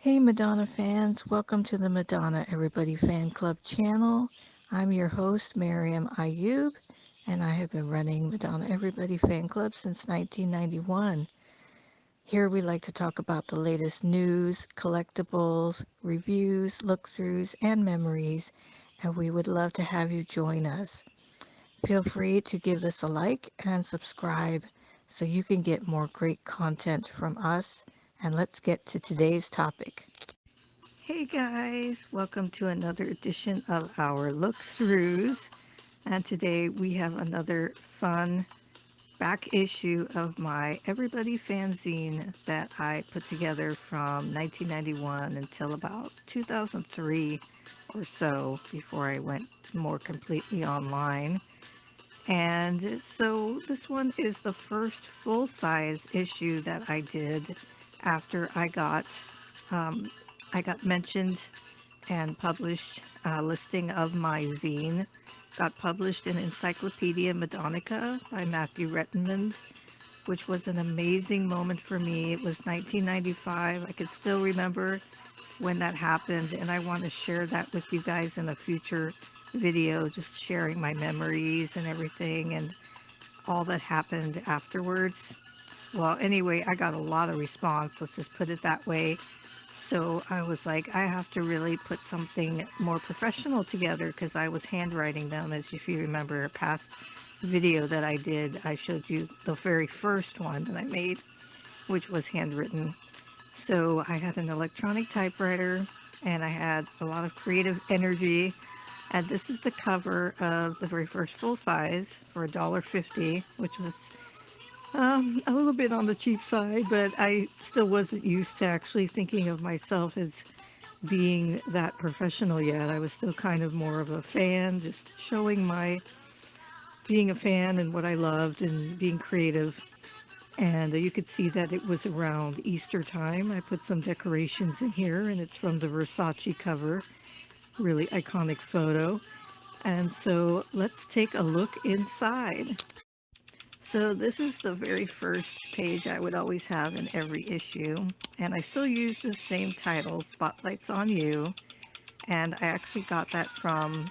Hey Madonna fans, welcome to the Madonna Everybody Fan Club channel. I'm your host, Miriam Ayub, and I have been running Madonna Everybody Fan Club since 1991. Here we like to talk about the latest news, collectibles, reviews, look-throughs, and memories, and we would love to have you join us. Feel free to give us a like and subscribe so you can get more great content from us. And let's get to today's topic. Hey guys, welcome to another edition of our look-throughs. And today we have another fun back issue of my Everybody Fanzine that I put together from 1991 until about 2003 or so before I went more completely online. And so this one is the first full-size issue that I did after um, I got mentioned and published. A listing of my zine got published in Encyclopedia Madonnica by Matthew Rettenmund, which was an amazing moment for me. It was 1995. I could still remember when that happened, and I want to share that with you guys in a future video, just sharing my memories and everything and all that happened afterwards. Well, anyway, I got a lot of response, let's just put it that way. So I was like, I have to really put something more professional together because I was handwriting them. As if you remember a past video that I did, I showed you the very first one that I made, which was handwritten. So I had an electronic typewriter and I had a lot of creative energy. And this is the cover of the very first full size for $1.50, which was a little bit on the cheap side, but I still wasn't used to actually thinking of myself as being that professional yet. I was still kind of more of a fan, just showing my being a fan and what I loved and being creative. And you could see that it was around Easter time. I put some decorations in here, and it's from the Versace cover. Really iconic photo. And so let's take a look inside. So this is the very first page I would always have in every issue, and I still use the same title, Spotlights on You, and I actually got that from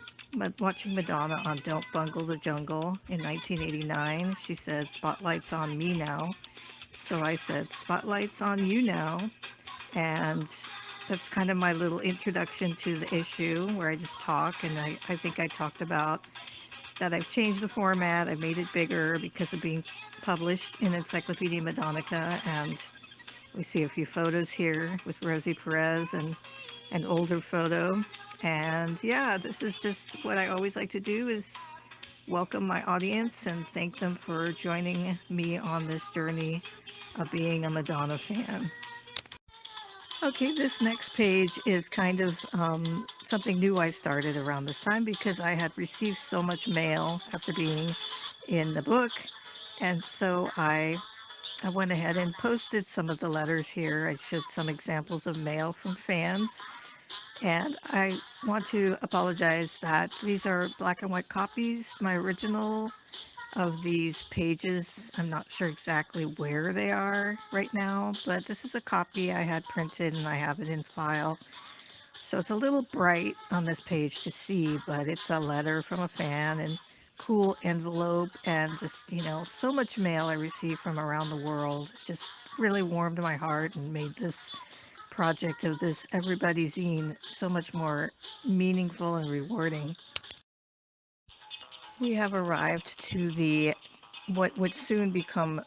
watching Madonna on Don't Bungle the Jungle in 1989. She said, "Spotlights on me now." So I said, "Spotlights on you now," and that's kind of my little introduction to the issue where I just talk, and I think I talked about that I've changed the format. I've made it bigger because of being published in Encyclopedia Madonnica, and we see a few photos here with Rosie Perez and an older photo. And yeah, this is just what I always like to do is welcome my audience and thank them for joining me on this journey of being a Madonna fan. Okay, this next page is kind of something new I started around this time because I had received so much mail after being in the book. And so I went ahead and posted some of the letters here. I showed some examples of mail from fans. And I want to apologize that these are black and white copies. My original of these pages, I'm not sure exactly where they are right now, but this is a copy I had printed and I have it in file. So it's a little bright on this page to see, but it's a letter from a fan and cool envelope and just, so much mail I received from around the world. It just really warmed my heart and made this project of this Everybody Zine so much more meaningful and rewarding. We have arrived to the what would soon become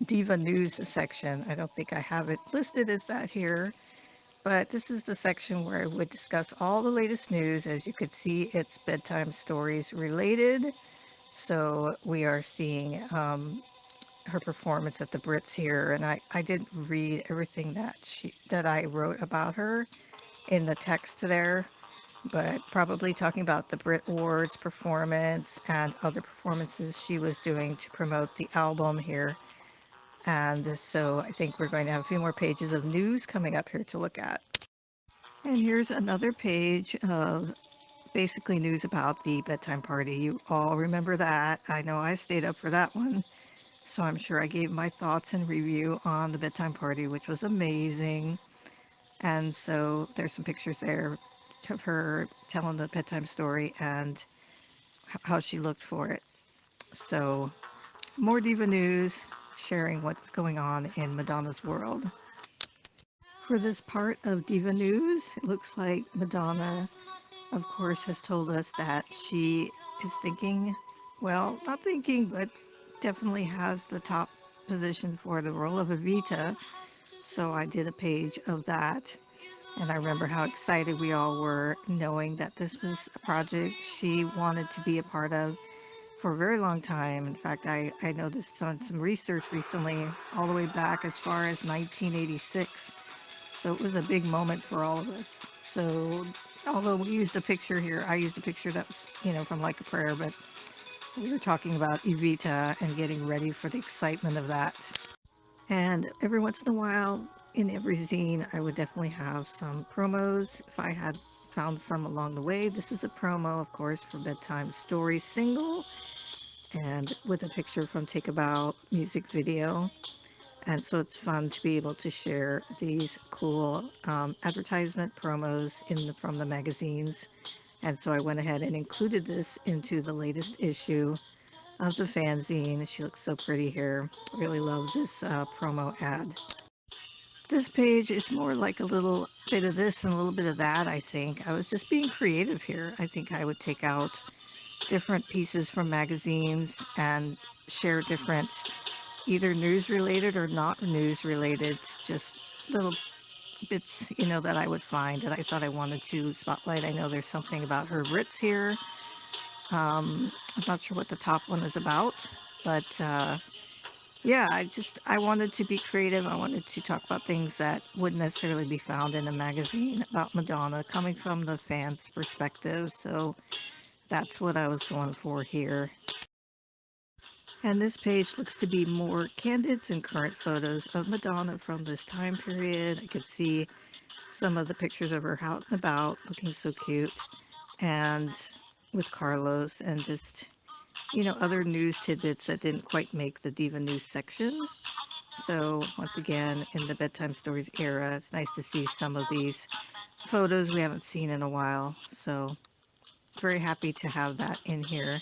Diva News section. I don't think I have it listed as that here, but this is the section where I would discuss all the latest news. As you could see, it's bedtime stories related. So we are seeing her performance at the Brits here, and I didn't read everything that I wrote about her in the text there, but probably talking about the Brit Awards performance and other performances she was doing to promote the album here. And so I think we're going to have a few more pages of news coming up here to look at. And here's another page of basically news about the bedtime party. You all remember that. I know I stayed up for that one. So I'm sure I gave my thoughts and review on the bedtime party, which was amazing. And so there's some pictures there of her telling the bedtime story and how she looked for it. So more diva news, sharing what's going on in Madonna's world. For this part of diva news, it looks like Madonna, of course, has told us that she is thinking, well, not thinking, but definitely has the top position for the role of Evita. So I did a page of that. And I remember how excited we all were knowing that this was a project she wanted to be a part of for a very long time. In fact, I noticed on some research recently, all the way back as far as 1986. So it was a big moment for all of us. So although we used a picture here, I used a picture that was, from Like a Prayer, but we were talking about Evita and getting ready for the excitement of that. And every once in a while, in every zine, I would definitely have some promos if I had found some along the way. This is a promo, of course, for Bedtime Story single and with a picture from Take a Bow music video. And so it's fun to be able to share these cool advertisement promos from the magazines. And so I went ahead and included this into the latest issue of the fanzine. She looks so pretty here. Really love this promo ad. This page is more like a little bit of this and a little bit of that, I think. I was just being creative here. I think I would take out different pieces from magazines and share different, either news related or not news related, just little bits, that I would find that I thought I wanted to spotlight. I know there's something about her Ritz here. I'm not sure what the top one is about, but yeah, I wanted to be creative. I wanted to talk about things that wouldn't necessarily be found in a magazine about Madonna, coming from the fans' perspective. So that's what I was going for here. And this page looks to be more candids and current photos of Madonna from this time period. I could see some of the pictures of her out and about, looking so cute, and with Carlos, and just, other news tidbits that didn't quite make the Diva News section. So once again, in the Bedtime Stories era, it's nice to see some of these photos we haven't seen in a while. So very happy to have that in here.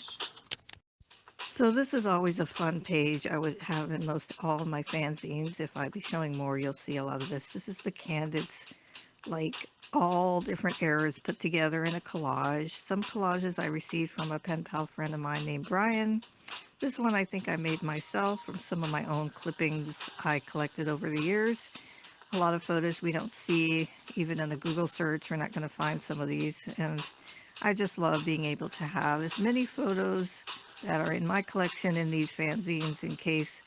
So this is always a fun page I would have in most all of my fanzines. If I be showing more, you'll see a lot of this. This is the candids, like all different eras put together in a collage. Some collages I received from a pen pal friend of mine named Brian. This one I think I made myself from some of my own clippings I collected over the years. A lot of photos we don't see even in a Google search. We're not going to find some of these, and I just love being able to have as many photos that are in my collection in these fanzines in case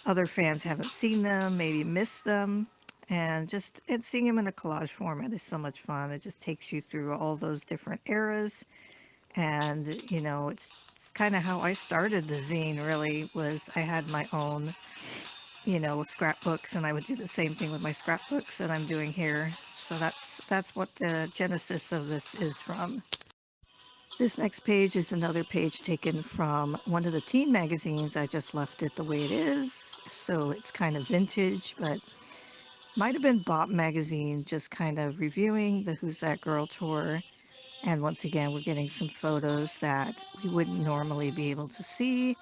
other fans haven't seen them, maybe missed them. And seeing them in a collage format is so much fun. It just takes you through all those different eras. And, it's kind of how I started the zine, really, was I had my own, scrapbooks, and I would do the same thing with my scrapbooks that I'm doing here. So that's what the genesis of this is from. This next page is another page taken from one of the teen magazines. I just left it the way it is. So it's kind of vintage, but might have been Bop magazine, just kind of reviewing the Who's That Girl tour. And once again, we're getting some photos that we wouldn't normally be able to see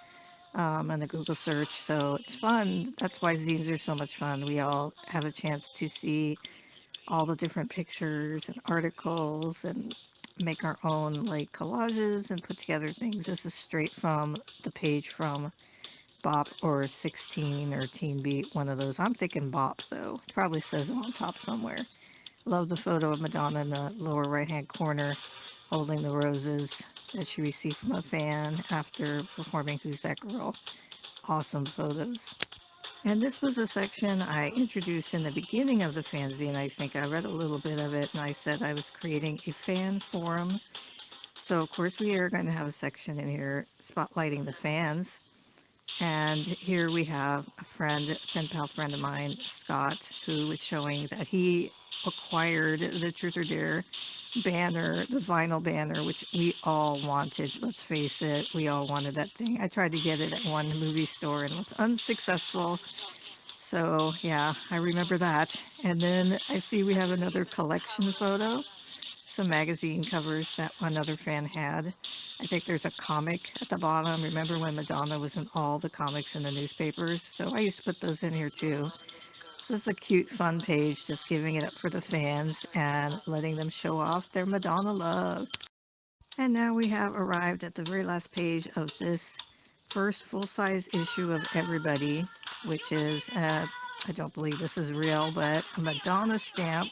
in a Google search. So it's fun. That's why zines are so much fun. We all have a chance to see all the different pictures and articles and make our own like collages and put together things. This is straight from the page from Bop or 16 or Teen Beat, one of those. I'm thinking Bop though. It probably says it on top somewhere. Love the photo of Madonna in the lower right hand corner holding the roses that she received from a fan after performing Who's That Girl. Awesome photos. And this was a section I introduced in the beginning of the fanzine. I think I read a little bit of it, and I said I was creating a fan forum. So of course we are going to have a section in here spotlighting the fans. And here we have a friend, a pen pal friend of mine, Scott, who was showing that he acquired the Truth or Dare banner, the vinyl banner, which we all wanted. Let's face it, we all wanted that thing. I tried to get it at one movie store and was unsuccessful. So yeah, I remember that. And then I see we have another collection photo, some magazine covers that another fan had. I think there's a comic at the bottom. Remember when Madonna was in all the comics in the newspapers? So I used to put those in here too. So this is a cute, fun page, just giving it up for the fans and letting them show off their Madonna love. And now we have arrived at the very last page of this first full-size issue of Everybody, which is, I don't believe this is real, but a Madonna stamp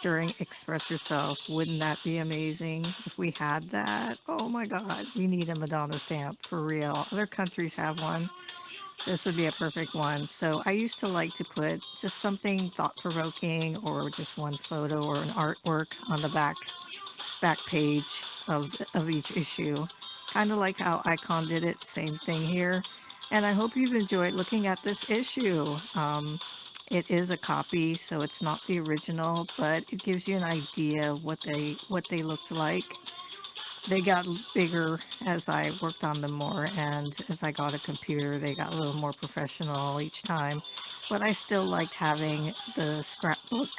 during Express Yourself. Wouldn't that be amazing if we had that? Oh my God, we need a Madonna stamp for real. Other countries have one. This would be a perfect one. So I used to like to put just something thought-provoking or just one photo or an artwork on the back page of each issue. Kind of like how Icon did it, same thing here. And I hope you've enjoyed looking at this issue. It is a copy, so it's not the original, but it gives you an idea of what they looked like. They got bigger as I worked on them more, and as I got a computer, they got a little more professional each time. But I still liked having the scrapbook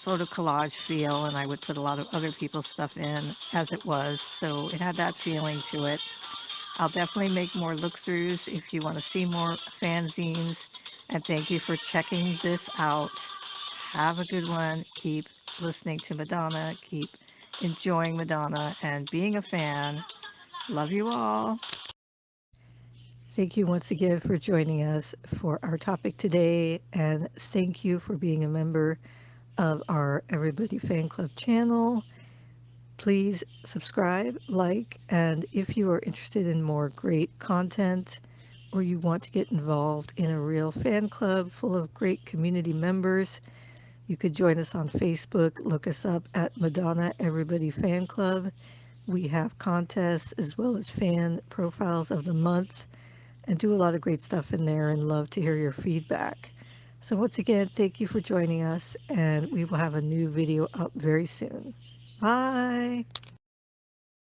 photo collage feel, and I would put a lot of other people's stuff in as it was, so it had that feeling to it. I'll definitely make more look-throughs if you want to see more fanzines, and thank you for checking this out. Have a good one. Keep listening to Madonna, keep enjoying Madonna, and being a fan. Love you all. Thank you once again for joining us for our topic today, and thank you for being a member of our Everybody Fan Club channel. Please subscribe, like, and if you are interested in more great content or you want to get involved in a real fan club full of great community members, you could join us on Facebook. Look us up at Madonna Everybody Fan Club. We have contests as well as fan profiles of the month and do a lot of great stuff in there and love to hear your feedback. So once again, thank you for joining us, and we will have a new video up very soon. Bye.